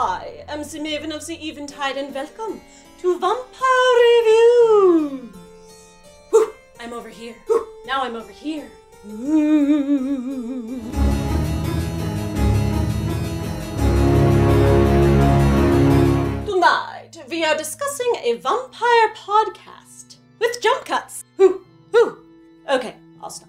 I am the Maven of the Eventide, and welcome to Vampire Reviews! Whew, I'm over here. Whew, now I'm over here. Ooh. Tonight, we are discussing a vampire podcast with jump cuts. Whew, whew. Okay, I'll stop.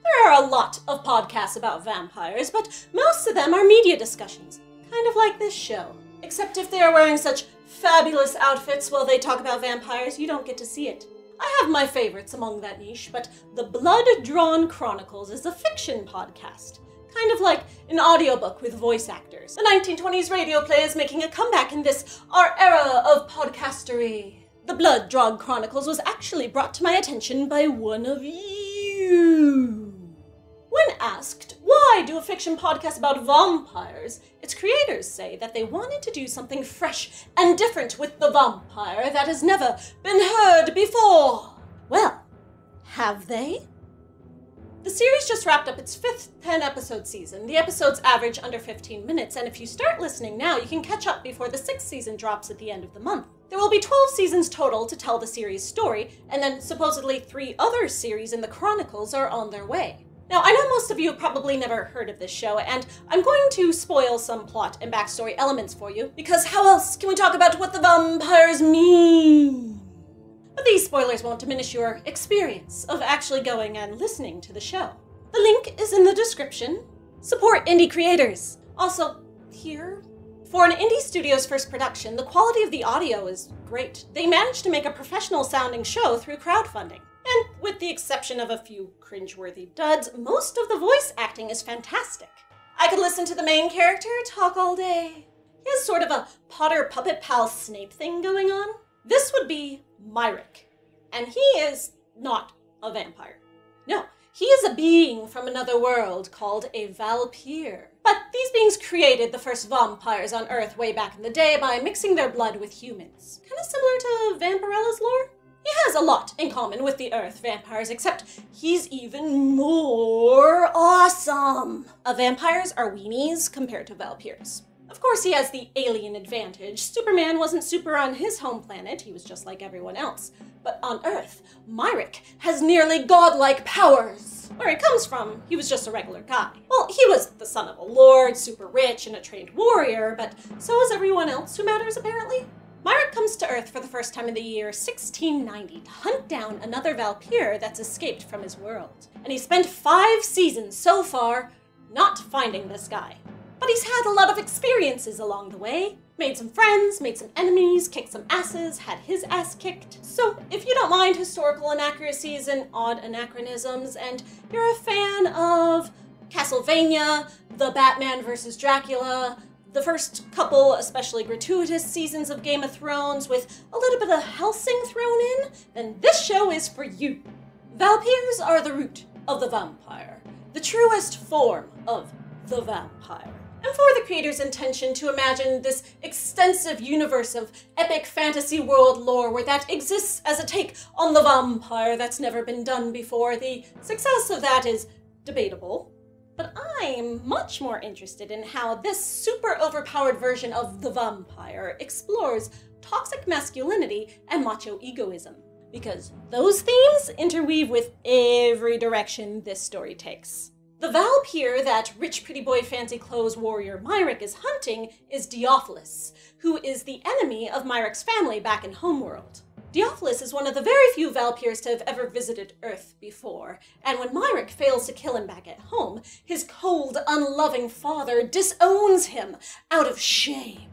There are a lot of podcasts about vampires, but most of them are media discussions, kind of like this show. Except if they are wearing such fabulous outfits while they talk about vampires, you don't get to see it. I have my favorites among that niche, but the Blood-Drawn Chronicles is a fiction podcast, kind of like an audiobook with voice actors. The 1920s radio play is making a comeback in this, our era of podcastery. The Blood-Drawn Chronicles was actually brought to my attention by one of you. When asked, why do a fiction podcast about vampires, its creators say that they wanted to do something fresh and different with the vampire that has never been heard before. Well, have they? The series just wrapped up its 5th 10-episode season. The episodes average under 15 minutes, and if you start listening now, you can catch up before the 6th season drops at the end of the month. There will be 12 seasons total to tell the series' story, and then supposedly 3 other series in the Chronicles are on their way. Now, I know most of you have probably never heard of this show, and I'm going to spoil some plot and backstory elements for you, because how else can we talk about what the vampires mean? But these spoilers won't diminish your experience of actually going and listening to the show. The link is in the description. Support indie creators. Also, here, for an indie studio's first production, the quality of the audio is great. They managed to make a professional-sounding show through crowdfunding. And with the exception of a few cringeworthy duds, most of the voice acting is fantastic. I could listen to the main character talk all day. He has sort of a Potter puppet pal Snape thing going on. This would be Myrick, and he is not a vampire. No, he is a being from another world called a Valpyr. But these beings created the first vampires on Earth way back in the day by mixing their blood with humans. Kind of similar to Vampirella's lore. He has a lot in common with the Earth vampires, except he's even more awesome. Vampires are weenies compared to Valpyrs. Of course, he has the alien advantage. Superman wasn't super on his home planet, he was just like everyone else. But on Earth, Myrick has nearly godlike powers. Where he comes from, he was just a regular guy. Well, he was the son of a lord, super rich, and a trained warrior, but so is everyone else who matters, apparently. Myrick comes to Earth for the first time in the year 1690 to hunt down another Valpyr that's escaped from his world. And he spent 5 seasons so far not finding this guy. But he's had a lot of experiences along the way. Made some friends, made some enemies, kicked some asses, had his ass kicked. So if you don't mind historical inaccuracies and odd anachronisms, and you're a fan of Castlevania, the Batman vs. Dracula, the first couple especially gratuitous seasons of Game of Thrones with a little bit of Helsing thrown in, then this show is for you. Valpyrs are the root of the vampire, the truest form of the vampire. And for the creator's intention to imagine this extensive universe of epic fantasy world lore where that exists as a take on the vampire that's never been done before, the success of that is debatable. But I'm much more interested in how this super overpowered version of the vampire explores toxic masculinity and macho egoism, because those themes interweave with every direction this story takes. The Valpyr that rich pretty boy fancy clothes warrior Myrick is hunting is Diophilis, who is the enemy of Myrick's family back in Homeworld. Diophilis is one of the very few Valpyrs to have ever visited Earth before, and when Myrick fails to kill him back at home, his cold, unloving father disowns him out of shame.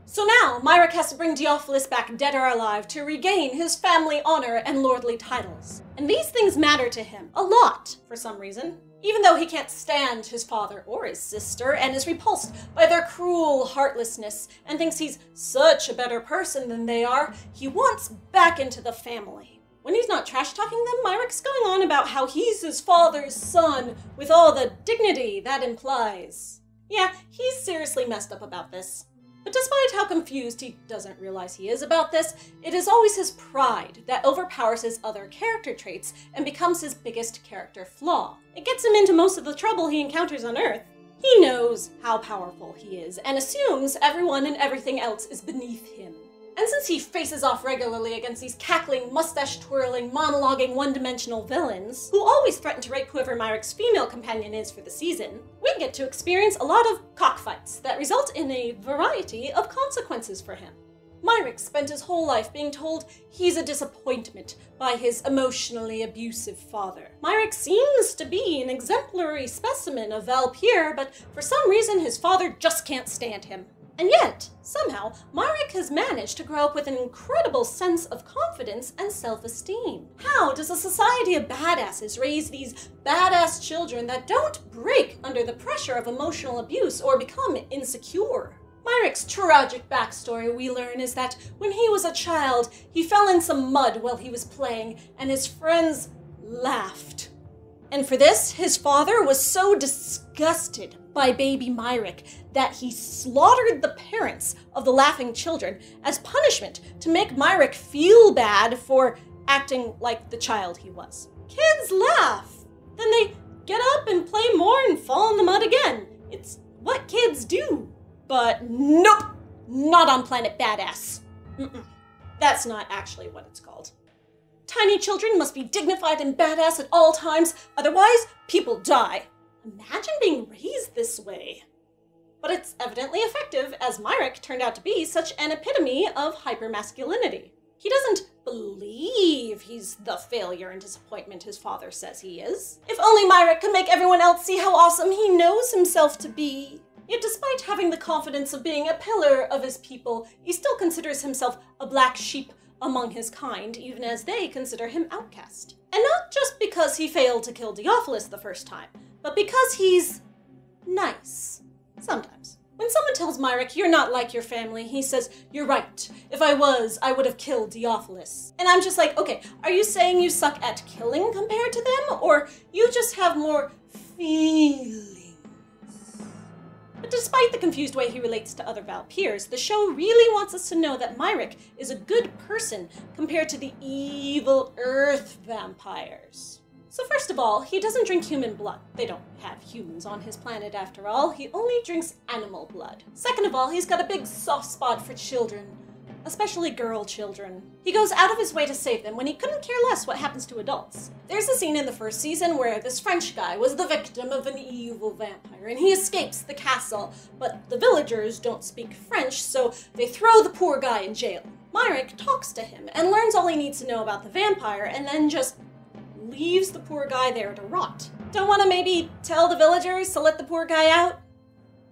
So now, Myrick has to bring Diophilis back dead or alive to regain his family honor and lordly titles. And these things matter to him a lot, for some reason. Even though he can't stand his father or his sister and is repulsed by their cruel heartlessness and thinks he's such a better person than they are, he wants back into the family. When he's not trash-talking them, Myrick's going on about how he's his father's son with all the dignity that implies. Yeah, he's seriously messed up about this. But despite how confused he doesn't realize he is about this, it is always his pride that overpowers his other character traits and becomes his biggest character flaw. It gets him into most of the trouble he encounters on Earth. He knows how powerful he is and assumes everyone and everything else is beneath him. And since he faces off regularly against these cackling, mustache-twirling, monologuing, one-dimensional villains, who always threaten to rape whoever Myric's female companion is for the season, we get to experience a lot of cockfights that result in a variety of consequences for him. Myrick spent his whole life being told he's a disappointment by his emotionally abusive father. Myrick seems to be an exemplary specimen of Valpyr, but for some reason his father just can't stand him. And yet, somehow, Myrick has managed to grow up with an incredible sense of confidence and self-esteem. How does a society of badasses raise these badass children that don't break under the pressure of emotional abuse or become insecure? Myrick's tragic backstory, we learn, is that when he was a child, he fell in some mud while he was playing, and his friends laughed. And for this, his father was so disgusted by baby Myrick that he slaughtered the parents of the laughing children as punishment to make Myrick feel bad for acting like the child he was. Kids laugh. Then they get up and play more and fall in the mud again. It's what kids do. But nope, not on Planet Badass. That's not actually what it's called. Tiny children must be dignified and badass at all times, otherwise people die. Imagine being raised this way. But it's evidently effective, as Myrick turned out to be such an epitome of hypermasculinity. He doesn't believe he's the failure and disappointment his father says he is. If only Myrick could make everyone else see how awesome he knows himself to be. Yet despite having the confidence of being a pillar of his people, he still considers himself a black sheep among his kind, even as they consider him outcast. And not just because he failed to kill Diophilus the first time, but because he's nice. Sometimes. When someone tells Myrick, "You're not like your family," he says, "You're right. If I was, I would have killed Diophilus." And I'm just like, okay, are you saying you suck at killing compared to them, or you just have more feelings? But despite the confused way he relates to other Valpyrs, the show really wants us to know that Myrick is a good person compared to the evil Earth vampires. So first of all, he doesn't drink human blood. They don't have humans on his planet after all. He only drinks animal blood. Second of all, he's got a big soft spot for children, especially girl children. He goes out of his way to save them when he couldn't care less what happens to adults. There's a scene in the first season where this French guy was the victim of an evil vampire and he escapes the castle, but the villagers don't speak French, so they throw the poor guy in jail. Myrick talks to him and learns all he needs to know about the vampire and then just leaves the poor guy there to rot. Don't want to maybe tell the villagers to let the poor guy out?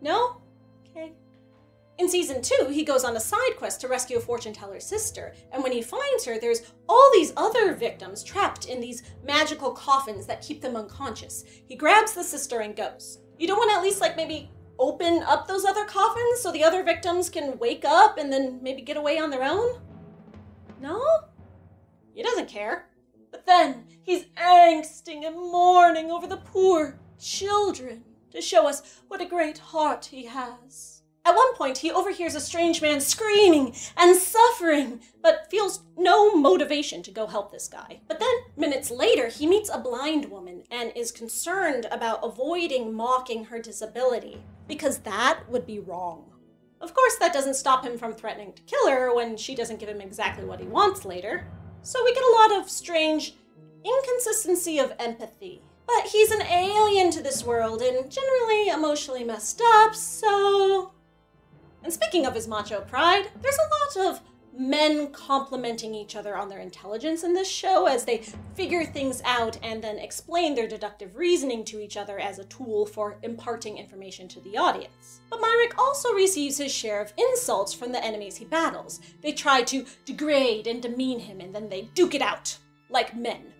No? Okay. In season 2, he goes on a side quest to rescue a fortune teller's sister, and when he finds her, there's all these other victims trapped in these magical coffins that keep them unconscious. He grabs the sister and goes. You don't want to at least maybe open up those other coffins so the other victims can wake up and then maybe get away on their own? No? He doesn't care. But then he's angsting and mourning over the poor children to show us what a great heart he has. At one point, he overhears a strange man screaming and suffering, but feels no motivation to go help this guy. But then, minutes later, he meets a blind woman and is concerned about avoiding mocking her disability, because that would be wrong. Of course, that doesn't stop him from threatening to kill her when she doesn't give him exactly what he wants later. So we get a lot of strange inconsistency of empathy. But he's an alien to this world and generally emotionally messed up, so... And speaking of his macho pride, there's a lot of men complimenting each other on their intelligence in this show as they figure things out and then explain their deductive reasoning to each other as a tool for imparting information to the audience. But Myrick also receives his share of insults from the enemies he battles. They try to degrade and demean him and then they duke it out, like men.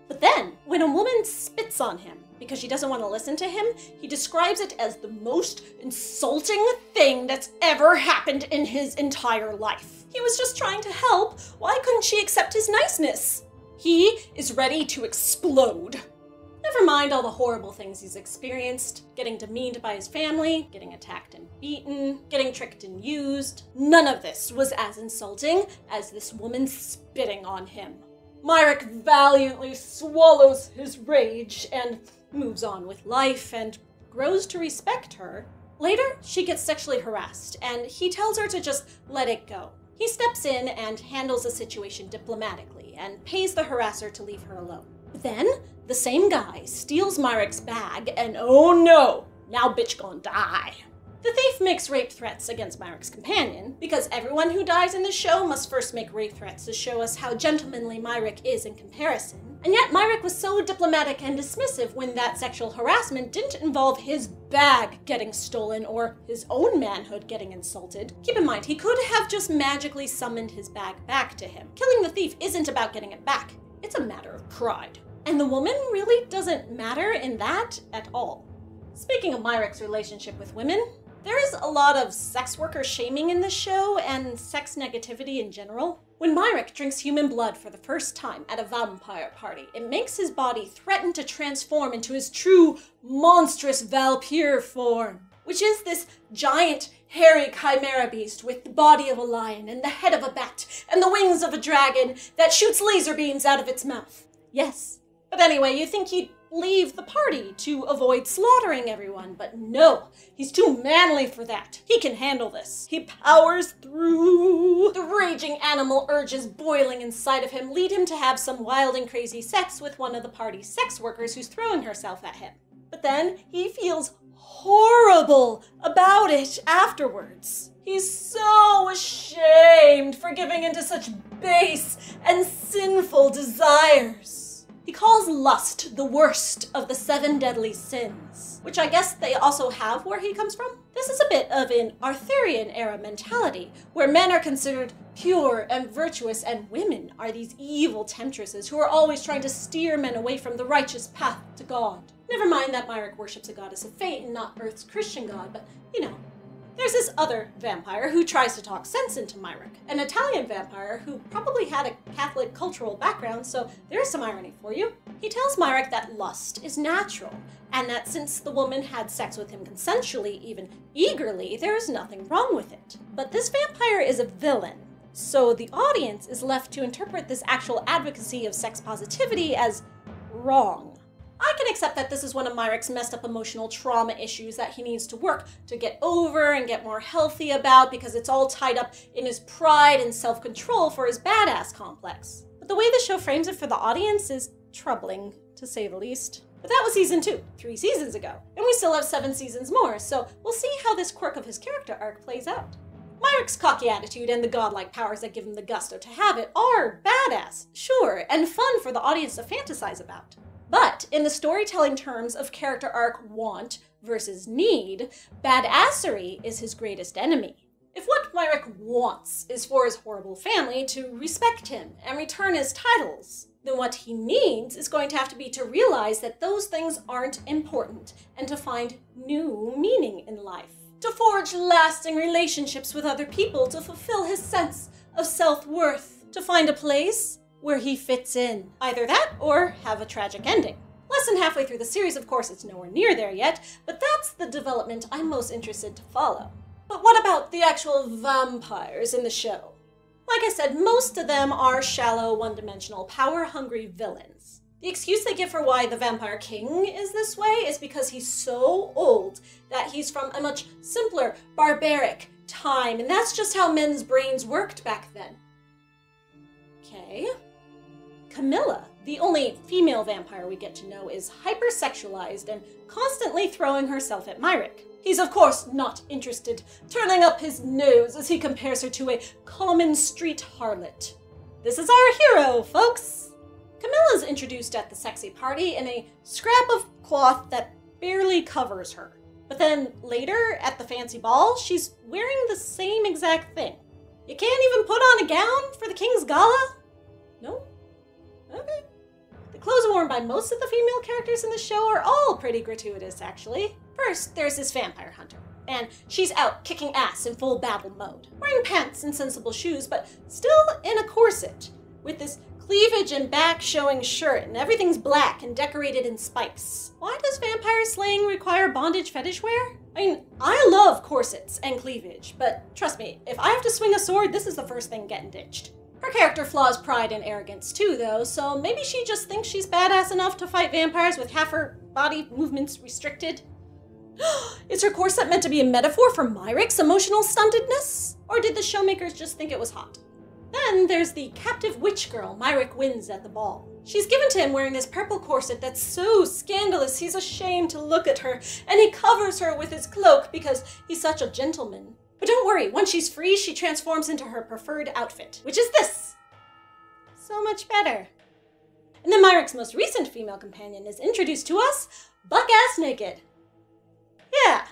But then, when a woman spits on him because she doesn't want to listen to him, he describes it as the most insulting thing that's ever happened in his entire life. He was just trying to help. Why couldn't she accept his niceness? He is ready to explode. Never mind all the horrible things he's experienced, getting demeaned by his family, getting attacked and beaten, getting tricked and used. None of this was as insulting as this woman spitting on him. Myrick valiantly swallows his rage and moves on with life and grows to respect her. Later, she gets sexually harassed, and he tells her to just let it go. He steps in and handles the situation diplomatically and pays the harasser to leave her alone. Then, the same guy steals Myrick's bag, and oh no, now bitch gon' die. The thief makes rape threats against Myrick's companion, because everyone who dies in this show must first make rape threats to show us how gentlemanly Myrick is in comparison. And yet Myrick was so diplomatic and dismissive when that sexual harassment didn't involve his bag getting stolen or his own manhood getting insulted. Keep in mind, he could have just magically summoned his bag back to him. Killing the thief isn't about getting it back. It's a matter of pride. And the woman really doesn't matter in that at all. Speaking of Myrick's relationship with women, there is a lot of sex worker shaming in this show and sex negativity in general. When Myrick drinks human blood for the first time at a vampire party, it makes his body threaten to transform into his true, monstrous Valpyr form, which is this giant, hairy chimera beast with the body of a lion and the head of a bat and the wings of a dragon that shoots laser beams out of its mouth. Yes. But anyway, you think he'd leave the party to avoid slaughtering everyone, but no, he's too manly for that. He can handle this. He powers through. The raging animal urges boiling inside of him lead him to have some wild and crazy sex with one of the party's sex workers who's throwing herself at him. But then he feels horrible about it afterwards. He's so ashamed for giving into such base and sinful desires. He calls lust the worst of the 7 deadly sins, which I guess they also have where he comes from. This is a bit of an Arthurian-era mentality, where men are considered pure and virtuous, and women are these evil temptresses who are always trying to steer men away from the righteous path to God. Never mind that Myrick worships a goddess of fate and not Earth's Christian god, but, you know. There's this other vampire who tries to talk sense into Myrick, an Italian vampire who probably had a Catholic cultural background, so there's some irony for you. He tells Myrick that lust is natural, and that since the woman had sex with him consensually, even eagerly, there's nothing wrong with it. But this vampire is a villain, so the audience is left to interpret this actual advocacy of sex positivity as wrong. I can accept that this is one of Myrick's messed up emotional trauma issues that he needs to work to get over and get more healthy about, because it's all tied up in his pride and self-control for his badass complex. But the way the show frames it for the audience is troubling, to say the least. But that was season 2, 3 seasons ago, and we still have 7 seasons more, so we'll see how this quirk of his character arc plays out. Myrick's cocky attitude and the godlike powers that give him the gusto to have it are badass, sure, and fun for the audience to fantasize about. But in the storytelling terms of character arc want versus need, badassery is his greatest enemy. If what Myrick wants is for his horrible family to respect him and return his titles, then what he needs is going to have to be to realize that those things aren't important and to find new meaning in life. To forge lasting relationships with other people to fulfill his sense of self-worth. To find a place where he fits in. Either that, or have a tragic ending. Less than halfway through the series, of course, it's nowhere near there yet, but that's the development I'm most interested to follow. But what about the actual vampires in the show? Like I said, most of them are shallow, one-dimensional, power-hungry villains. The excuse they give for why the Vampire King is this way is because he's so old that he's from a much simpler, barbaric time, and that's just how men's brains worked back then. Okay. Camilla, the only female vampire we get to know, is hypersexualized and constantly throwing herself at Myrick. He's of course not interested, turning up his nose as he compares her to a common street harlot. This is our hero, folks! Camilla's introduced at the sexy party in a scrap of cloth that barely covers her. But then later, at the fancy ball, she's wearing the same exact thing. You can't even put on a gown for the king's gala? No? Okay. The clothes worn by most of the female characters in the show are all pretty gratuitous, actually. First, there's this vampire hunter, and she's out kicking ass in full battle mode, wearing pants and sensible shoes, but still in a corset, with this cleavage and back showing shirt, and everything's black and decorated in spikes. Why does vampire slaying require bondage fetish wear? I mean, I love corsets and cleavage, but trust me, if I have to swing a sword, this is the first thing getting ditched. Her character flaws pride and arrogance too, though, so maybe she just thinks she's badass enough to fight vampires with half her body movements restricted. Is her corset meant to be a metaphor for Myric's emotional stuntedness? Or did the showmakers just think it was hot? Then there's the captive witch girl Myric wins at the ball. She's given to him wearing this purple corset that's so scandalous he's ashamed to look at her, and he covers her with his cloak because he's such a gentleman. But don't worry, once she's free, she transforms into her preferred outfit, which is this. So much better. And then Myric's most recent female companion is introduced to us, buck-ass naked. Yeah.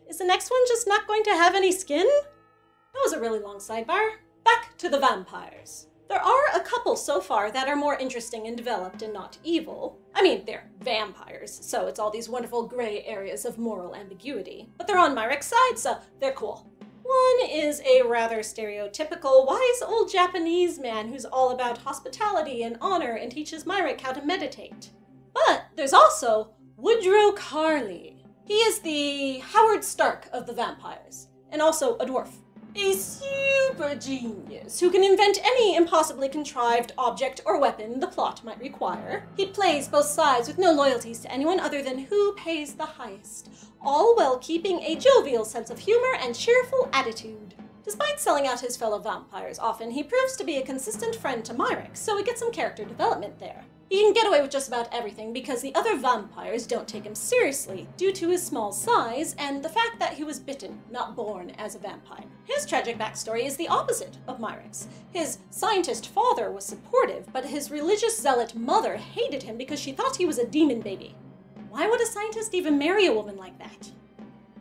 Is the next one just not going to have any skin? That was a really long sidebar. Back to the vampires. There are a couple so far that are more interesting and developed and not evil. I mean, they're vampires, so it's all these wonderful gray areas of moral ambiguity. But they're on Myric's side, so they're cool. One is a rather stereotypical, wise old Japanese man who's all about hospitality and honor and teaches Myric how to meditate. But there's also Woodrow Carley. He is the Howard Stark of the vampires, and also a dwarf. A super genius who can invent any impossibly contrived object or weapon the plot might require. He plays both sides with no loyalties to anyone other than who pays the highest, all while keeping a jovial sense of humor and cheerful attitude. Despite selling out his fellow vampires often, he proves to be a consistent friend to Myric, so we get some character development there. He can get away with just about everything because the other vampires don't take him seriously due to his small size and the fact that he was bitten, not born as a vampire. His tragic backstory is the opposite of Myric's. His scientist father was supportive, but his religious zealot mother hated him because she thought he was a demon baby. Why would a scientist even marry a woman like that?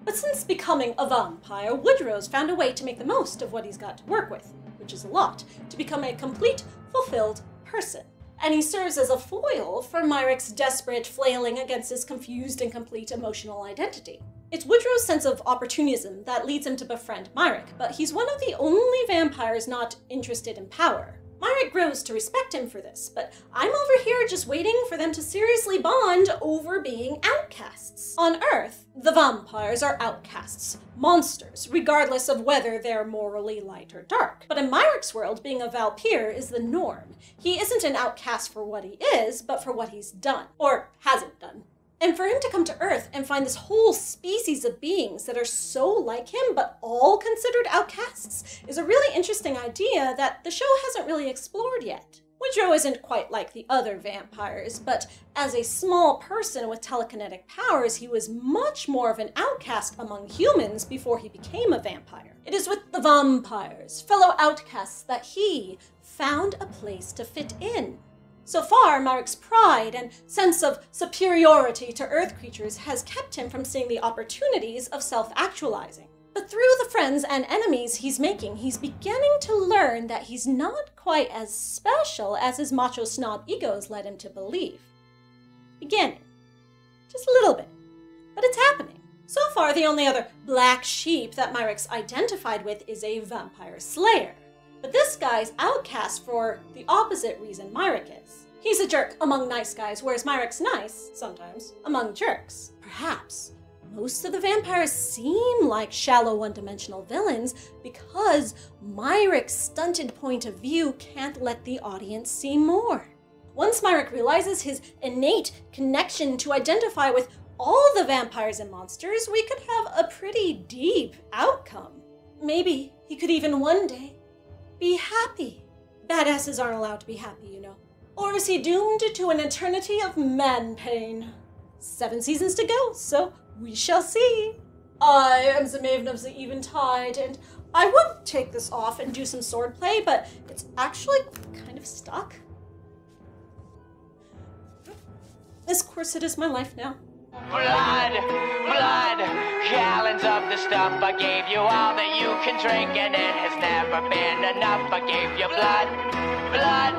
But since becoming a vampire, Woodrow's found a way to make the most of what he's got to work with, which is a lot, to become a complete, fulfilled person. And he serves as a foil for Myric's desperate flailing against his confused and complete emotional identity. It's Woodrow's sense of opportunism that leads him to befriend Myric, but he's one of the only vampires not interested in power. Myric grows to respect him for this, but I'm over here just waiting for them to seriously bond over being outcasts. On Earth, the vampires are outcasts, monsters, regardless of whether they're morally light or dark. But in Myric's world, being a Vampire is the norm. He isn't an outcast for what he is, but for what he's done, or hasn't done. And for him to come to Earth and find this whole species of beings that are so like him, but all considered outcasts, is a really interesting idea that the show hasn't really explored yet. Woodrow isn't quite like the other vampires, but as a small person with telekinetic powers, he was much more of an outcast among humans before he became a vampire. It is with the vampires, fellow outcasts, that he found a place to fit in. So far, Myric's pride and sense of superiority to Earth creatures has kept him from seeing the opportunities of self-actualizing. But through the friends and enemies he's making, he's beginning to learn that he's not quite as special as his macho snob egos led him to believe. Beginning. Just a little bit. But it's happening. So far, the only other black sheep that Myric's identified with is a vampire slayer. But this guy's outcast for the opposite reason Myric is. He's a jerk among nice guys, whereas Myric's nice, sometimes, among jerks. Perhaps most of the vampires seem like shallow one-dimensional villains because Myric's stunted point of view can't let the audience see more. Once Myric realizes his innate connection to identify with all the vampires and monsters, we could have a pretty deep outcome. Maybe he could even one day be happy. Badasses aren't allowed to be happy, you know. Or is he doomed to an eternity of man pain? 7 seasons to go, so we shall see. I am the Maven of the Eventide, and I would take this off and do some swordplay, but it's actually kind of stuck. This corset is my life now. Blood, blood, gallons of the stuff. I gave you all that you can drink, and it has never been enough. I gave you blood, blood,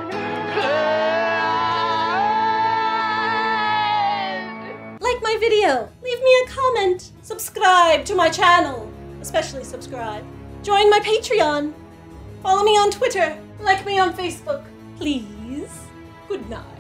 blood. Like my video, leave me a comment, subscribe to my channel, especially subscribe. Join my Patreon, follow me on Twitter, like me on Facebook, please. Good night.